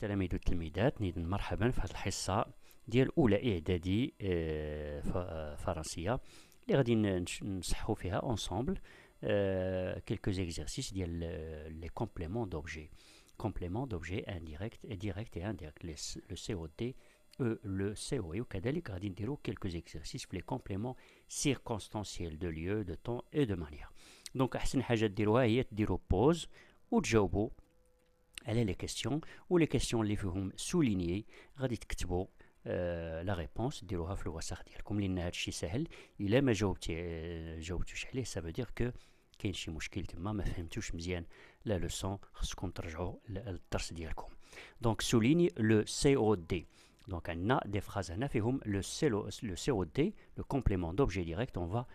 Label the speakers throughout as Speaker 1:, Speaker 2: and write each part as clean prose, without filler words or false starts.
Speaker 1: تلاميذ والتلميذات إذن مرحبا في هذه الحصة ديال أولى إعدادي فرنسية اللي غادي نصحو فيها ensemble quelques exercices ديال les compléments d'objets. Compléments d'objets indirect et direct et indirect, le COD le COE. وكذلك غادي نديرو quelques exercices في les compléments circonstanciels de lieu, de temps et de manière. Donc أحسن حاجة ديروها هي ديرو pause وتجاوبوا على لي كيسيون ولي كيسيون اللي فيهم سولينيي غادي تكتبوا لا ريبونس ديروها في الوثائق ديالكم لان هذا الشيء سهل. الا ما جاوبتوش عليه سا فو دير كو كاين شي مشكل تما ما فهمتوش مزيان لا لوسون خصكم ترجعوا للدرس ديالكم. دونك سوليني لو سي او دي. دونك عندنا دي فراز هنا فيهم لو سي او دي لو كومبليمون دوبجي ديريكت اون فا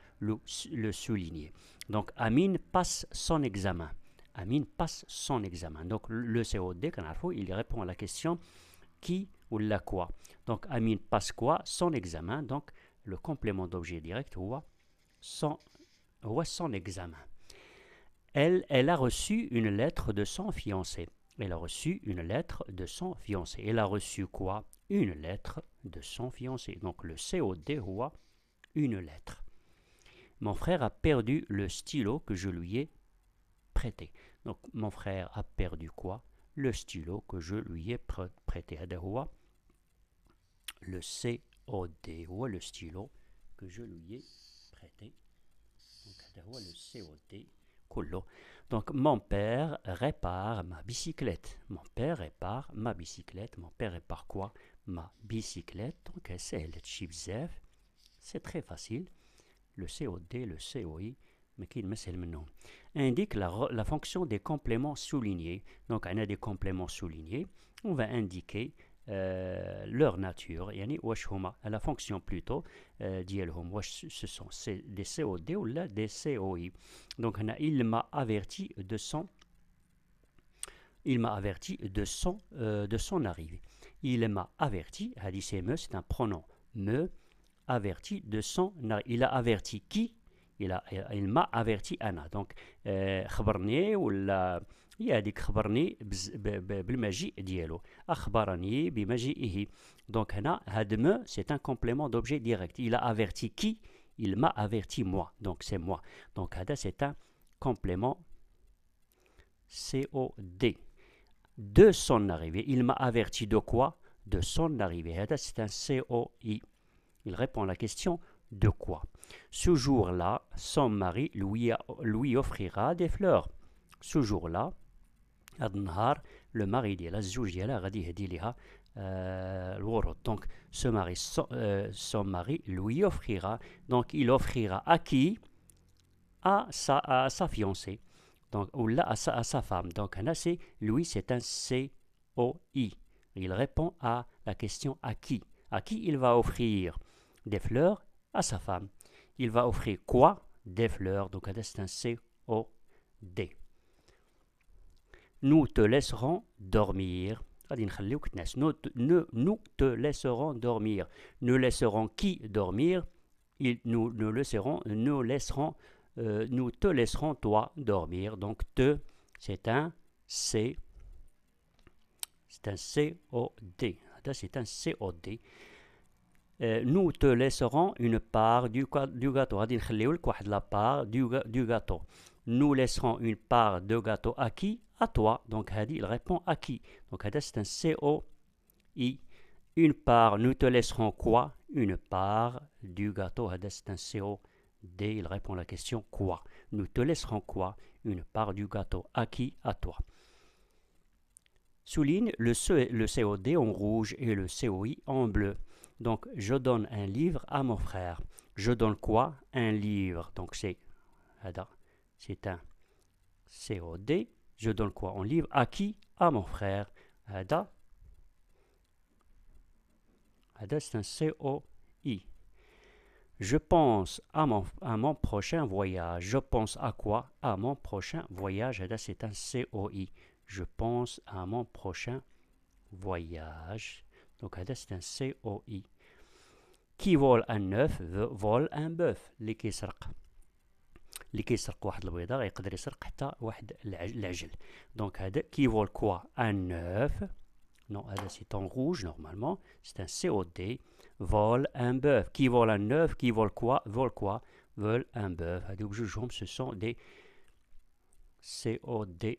Speaker 1: لو سولينيي. دونك امين باس سون اكزامان. Amine passe son examen. Donc le COD, il répond à la question qui ou la quoi. Donc Amine passe quoi? Son examen. Donc le complément d'objet direct ou son examin. Elle a reçu une lettre de son fiancé. Elle a reçu une lettre de son fiancé. Elle a reçu quoi? Une lettre de son fiancé. Donc le COD ou une lettre. Mon frère a perdu le stylo que je lui ai prêté. Donc mon frère a perdu quoi? Le stylo que je lui ai prêté. هذا هو le COD ou le stylo que je lui ai prêté. Donc هذا هو le COD كله. Donc mon père répare ma bicyclette. Mon père répare ma bicyclette. Mon père répare quoi? Ma bicyclette. Donc c'est très facile. Le COD, le COI. Mais qui indique la fonction des compléments soulignés. Donc, on a des compléments soulignés. On va indiquer leur nature. Yani, la fonction plutôt, ce sont des COD ou là, des COI. Donc, il m'a averti de son arrivée. Il m'a averti, c'est un pronom. Me averti de son arrivée. Il a averti qui? Il m'a averti أنا. دونك خبرني ولا هي هذيك خبرني بالمجيء ديالو. أخبرني بمجيئه. دونك هنا هاد me c'est un complément d'objet direct. Il a averti qui? Il m'a averti moi. Donc c'est moi. Donc هذا c'est un complément COD. De son arrivée. Il m'a averti de quoi? De son arrivée. هذا c'est un COI. Il répond à la question de quoi? Ce jour-là, son mari lui offrira des fleurs. Ce jour-là, le mari ديالها الزوج ديالها غادي يهدي ليها الورود. Donc son mari lui offrira. Donc il offrira à qui? À sa fiancée. Donc ou là à sa femme. Donc là c'est lui, c'est un COI. Il répond à la question à qui? À qui il va offrir des fleurs? À sa femme. Il va offrir quoi? Des fleurs. Donc, c'est un COD. Nous te laisserons dormir. Nous te laisserons dormir. Nous laisserons qui dormir? Nous te laisserons toi dormir. Donc, te, c'est un COD. C'est un COD. Nous te laisserons une part du gâteau. غادي نخليو لك واحد la part du gâteau. Nous laisserons une part de gâteau à qui? À toi. Donc هادي il répond à qui? Donc هذا c'est un COI. Une part, nous te laisserons quoi? Une part du gâteau. هذا c'est un COD. Il répond à la question quoi? Nous te laisserons quoi? Une part du gâteau. À qui? À toi. Souligne le COD en rouge et le COI en bleu. Donc, je donne un livre à mon frère. Je donne quoi? Un livre. Donc, c'est un COD. Je donne quoi? Un livre. À qui? À mon frère. C'est un COI. Je pense à mon prochain voyage. Je pense à quoi? À mon prochain voyage. C'est un COI. Je pense à mon prochain voyage. Donc, c'est un COI. Qui vole un œuf vole un bœuf. اللي كيسرق واحد البيضة يقدر يسرق حتى واحد العجل. Donc هذا qui vole quoi? Un œuf Non, c'est en rouge normalement. C'est un COD. Vole un bœuf. Qui vole un œuf? Qui vole quoi? Vole quoi? Vole un bœuf. Ce sont des COD.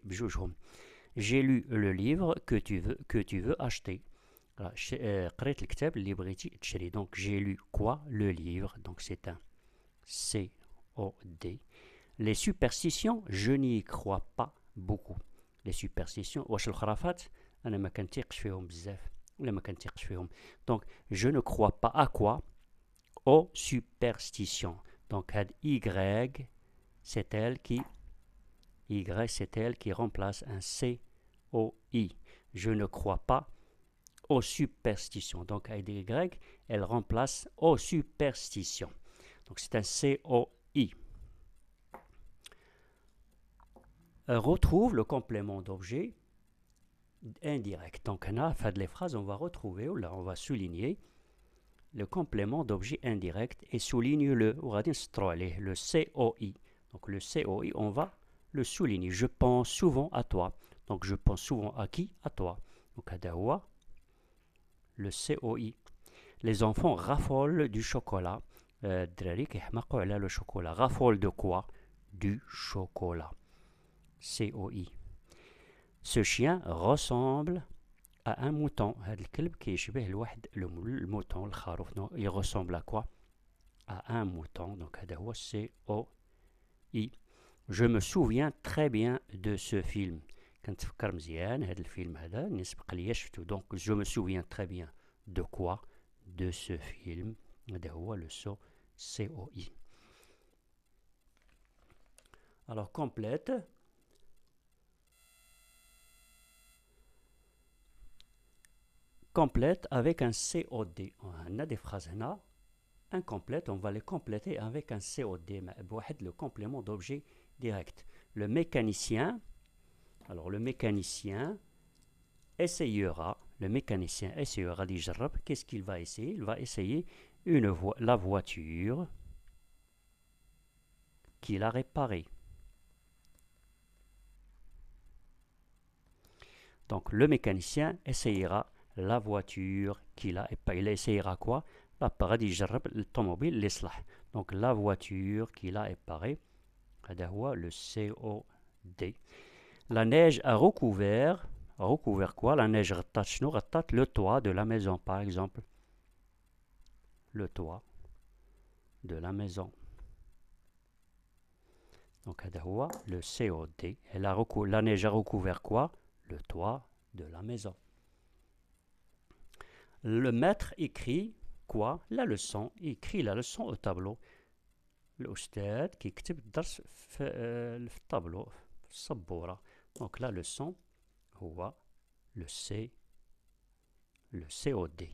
Speaker 1: J'ai lu le livre que tu veux acheter. قريت الكتاب اللي بغيتي تشري. Donc j'ai lu quoi? Le livre. Donc c'est un COD. Les superstitions, je n'y crois pas beaucoup. Les superstitions, واش الخرافات انا ما كنتيقش فيهم بزاف ولا ما كنتيقش فيهم. Donc je ne crois pas à quoi? Aux superstitions. Donc had Y, c'est elle qui remplace un COI. Je ne crois pas aux superstitions. Donc Y, elle remplace aux superstitions. Donc c'est un COI. Retrouve le complément d'objet indirect. Donc on a fait les phrases, on va retrouver, ou là on va souligner le complément d'objet indirect et souligne le COI. Donc le COI, on va le souligner. Je pense souvent à toi. Donc je pense souvent à qui? À toi. Donc le COI. Les enfants raffolent du chocolat. Le chocolat. Raffolent de quoi? Du chocolat. COI. Ce chien ressemble à un mouton. Le mouton, il ressemble à quoi? À un mouton. Donc COI. Je me souviens très bien de ce film. كنتفكر مزيان هذا الفيلم هذا نسبق لي شفتو. Donc je me souviens très bien de quoi? De ce film. هذا هو le COI. Alors complète. Complète avec un COD. On a des phrases là incomplètes, on va les compléter avec un COD, le complément d'objet direct. Le mécanicien, alors le mécanicien essayera, qu'est-ce qu'il va essayer? Il va essayer la voiture qu'il a réparée. Donc le mécanicien essayera la voiture qu'il a réparée. Il essayera quoi? Donc la voiture qu'il a réparée. Le COD. La neige a recouvert quoi? La neige غطت le toit de la maison, par exemple. Le toit de la maison. Donc le COD. La neige a recouvert quoi? Le toit de la maison. Le maître écrit quoi? La leçon. Il écrit la leçon au tableau. الأستاذ كيكتب الدرس في الطابلو في السبورة. Donc la leçon هو le COD.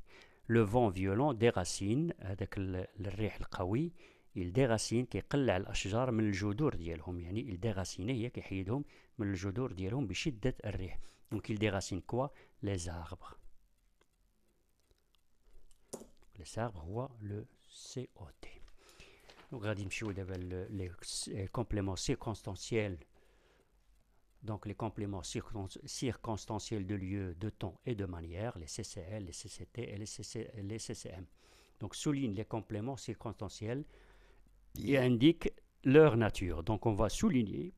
Speaker 1: Le vent violent déracine هذاك الريح القوي il déracine كيقلع الأشجار من الجذور ديالهم. يعني il déracine هي كيحيدهم من الجذور ديالهم بشدة الريح. Donc il déracine quoi? Les arbres. Les arbres هو le COD. Donc, les compléments circonstanciels. Donc, les compléments circonstanciels de lieu, de temps et de manière, les CCL, les CCT et les CCM. Donc, souligne les compléments circonstanciels et indique leur nature. Donc, on va souligner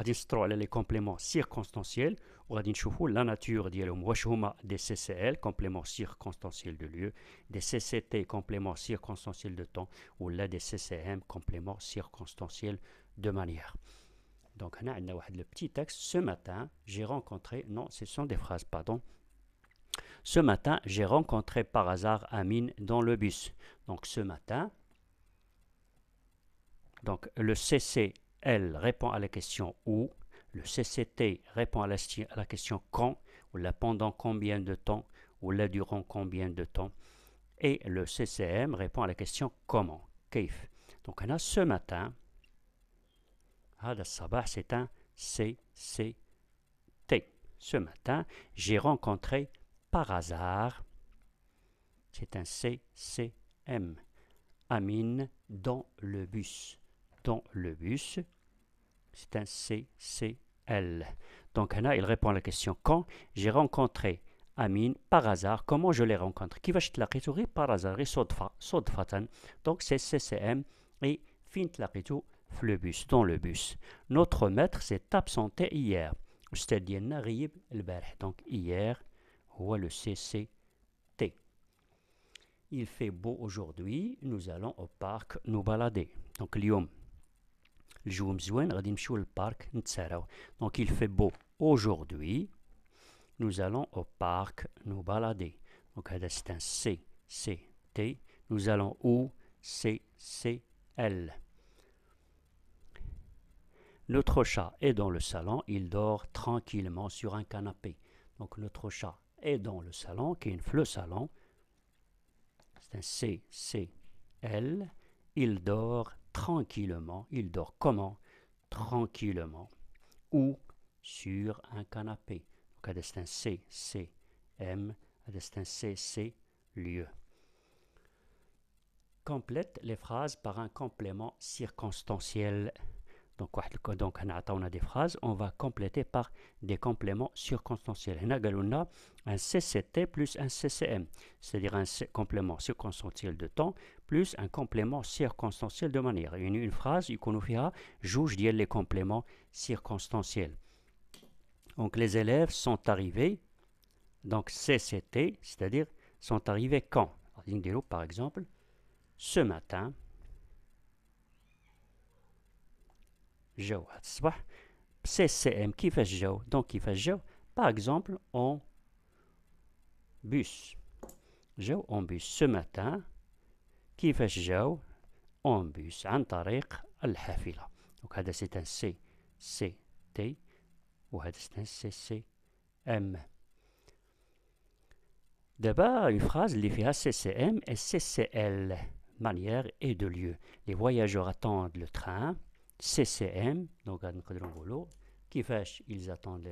Speaker 1: les compléments circonstanciels. وغادي نشوفوا la nature ديالهم واش هما des CCL compléments circonstanciels de lieu, des CCT compléments circonstanciels de temps ou là des CCM compléments circonstanciels de manière. Donc on a le petit texte. Ce matin j'ai rencontré, non ce sont des phrases pardon. Ce matin j'ai rencontré par hasard Amine dans le bus. Donc ce matin, donc le CCL répond à la question où. Le CCT répond à la question quand, ou là pendant combien de temps, ou là durant combien de temps. Et le CCM répond à la question comment, كيف. Donc on a ce matin, هذا الصباح c'est un CCT. Ce matin, j'ai rencontré par hasard, c'est un CCM. Amine dans le bus. Dans le bus, c'est un CCL. Donc, Anna, il répond à la question quand. J'ai rencontré Amin, par hasard, comment je les rencontre? كيفاش تلاقيتو غير par hasard, غير صدفة. Donc c'est CCM et fin تلاقيتو في le bus, dans le bus. Notre maître s'est absenté hier. الأستاذ ديالنا غيب البارح. Donc hier هو le CCT. Il fait beau aujourd'hui, nous allons au parc nous balader. Donc اليوم الجو مزوين غادي نمشيو للبارك نتساراو. Donc il fait beau aujourd'hui. Nous allons au parc nous balader. Donc, c'est un C, C, T. Nous allons où? C, C, L. Notre chat est dans le salon. Il dort tranquillement sur un canapé. Donc, notre chat est dans le salon, qui est le salon. C'est un C, C, L. Il dort tranquillement. Il dort comment? Tranquillement. Ou sur un canapé. Donc, c'est un C, C, M, c'est un C, C, lieu. Complète les phrases par un complément circonstanciel. Donc, on a des phrases, on va compléter par des compléments circonstanciels. On a un CCT plus un CCM, c'est-à-dire un complément circonstanciel de temps plus un complément circonstanciel de manière. Il y a une phrase, il y a juge les compléments circonstanciels. Donc les élèves sont arrivés, donc CCT, c'est-à-dire sont arrivés quand? Par exemple, ce matin, جو هذا الصباح. CCM كيفاش جاو؟ donc كيفاش جاو؟ par exemple en bus. جاو en bus ce matin. كيفاش جاو؟ en bus عن طريق الحافلة. donc هذا c'est un CCT وهذا c'est un CCM. D'abord, une phrase اللي فيها CCM et CCL, manière et de lieu. Les voyageurs attendent le train. CCM, donc نقدروا نقولوا كيفاش ils attendent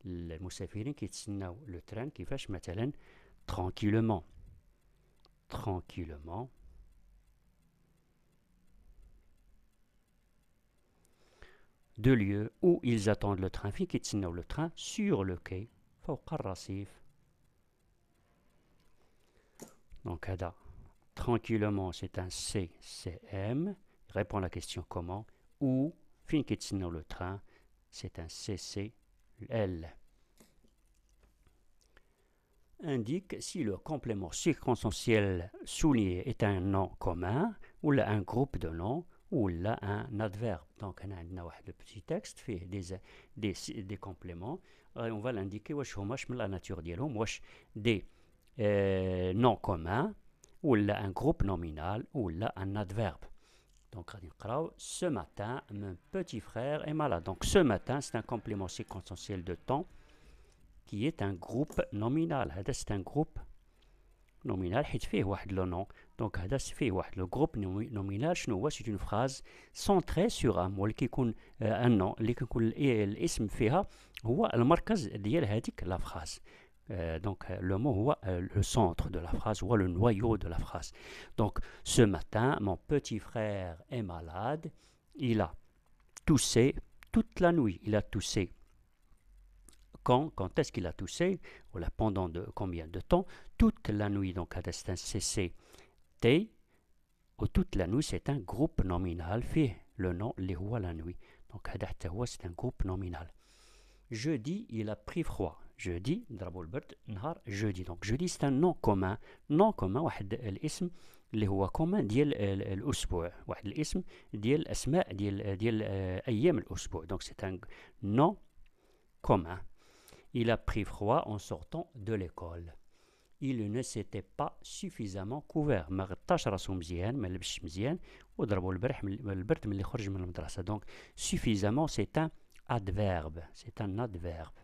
Speaker 1: المسافرين كيتسناو le train كيفاش مثلا tranquillement. Tranquillement. De lieu où ils attendent le train فين كيتسناو le train sur le quai فوق الرصيف. Donc, Ada, tranquillement, c'est un CCM. Il répond à la question comment. Ou, fin dans le train, c'est un CCL. Indique si le complément circonstanciel souligné est un nom commun, ou là un groupe de noms, ou là un adverbe. Donc, on a le petit texte fait des compléments. On va l'indiquer, la nature des nom commun, ou là un groupe nominal, ou là un adverbe. Donc, ce matin, mon petit frère est malade. Donc, ce matin, c'est un complément circonstanciel de temps qui est un groupe nominal. C'est un groupe nominal حيت فيه واحد le nom. Donc, c'est فيه واحد le groupe nominal. C'est une phrase centrée sur un mot qui يكون un nom اللي كيكون الاسم فيها هو المركز ديال هذيك la phrase. Donc, le mot le centre de la phrase ou le noyau de la phrase. Donc, ce matin, mon petit frère est malade. Il a toussé toute la nuit. Il a toussé. Quand est-ce qu'il a toussé? Ou pendant combien de temps? Toute la nuit. Donc, c'est un CCT. Ou toute la nuit, c'est un groupe nominal. Fait le nom, la nuit. Donc, c'est un groupe nominal. Jeudi, il a pris froid. Jeudi, ضربوا البرد نهار jeudi. Donc jeudi c'est un nom commun. nom commun واحد الاسم اللي هو commun ديال الأسبوع. واحد الاسم ديال أسماء ديال أيام الأسبوع. Donc c'est un nom commun. Il a pris froid en sortant de l'école. Il ne s'était pas suffisamment couvert. ما غطاش راسو مزيان ما لبسش مزيان وضربوا البرد ملي خرج من المدرسة. Donc suffisamment c'est un adverbe. C'est un adverbe.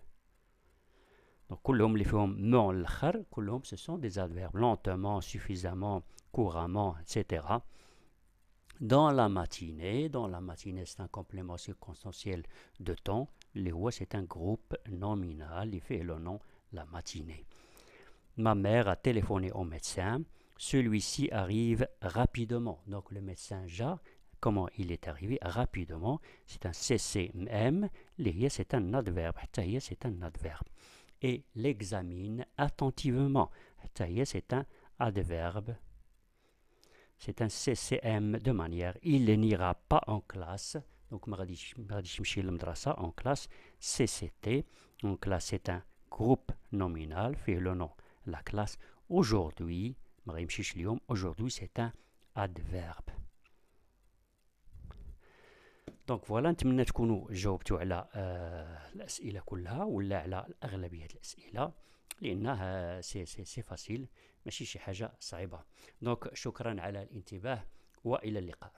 Speaker 1: Donc, كلهم اللي فيهم مع الآخر كلهم ce sont des adverbes. Lentement, suffisamment, couramment, etc. Dans la matinée, c'est un complément circonstanciel de temps. Les هو c'est un groupe nominal. Il fait le nom la matinée. Ma mère a téléphoné au médecin. Celui-ci arrive rapidement. Donc, le médecin Ja, comment il est arrivé rapidement? C'est un CCM. C'est un adverbe. C'est un adverbe. et l'examine attentivement. C'est un adverbe. C'est un CCM de manière. Il n'ira pas en classe. Donc, ما غاديش يمشي للمدرسة en classe. CCT. En classe, c'est un groupe nominal. Fait le nom. La classe. Aujourd'hui. ما غيمشيش اليوم. Aujourd'hui, c'est un adverbe. دونك فوالا، نتمنى تكونوا جاوبتوا على الاسئله كلها ولا على اغلبيه الاسئله، لانها سي فاسيل، ماشي شي حاجه صعيبه. دونك شكرا على الانتباه والى اللقاء.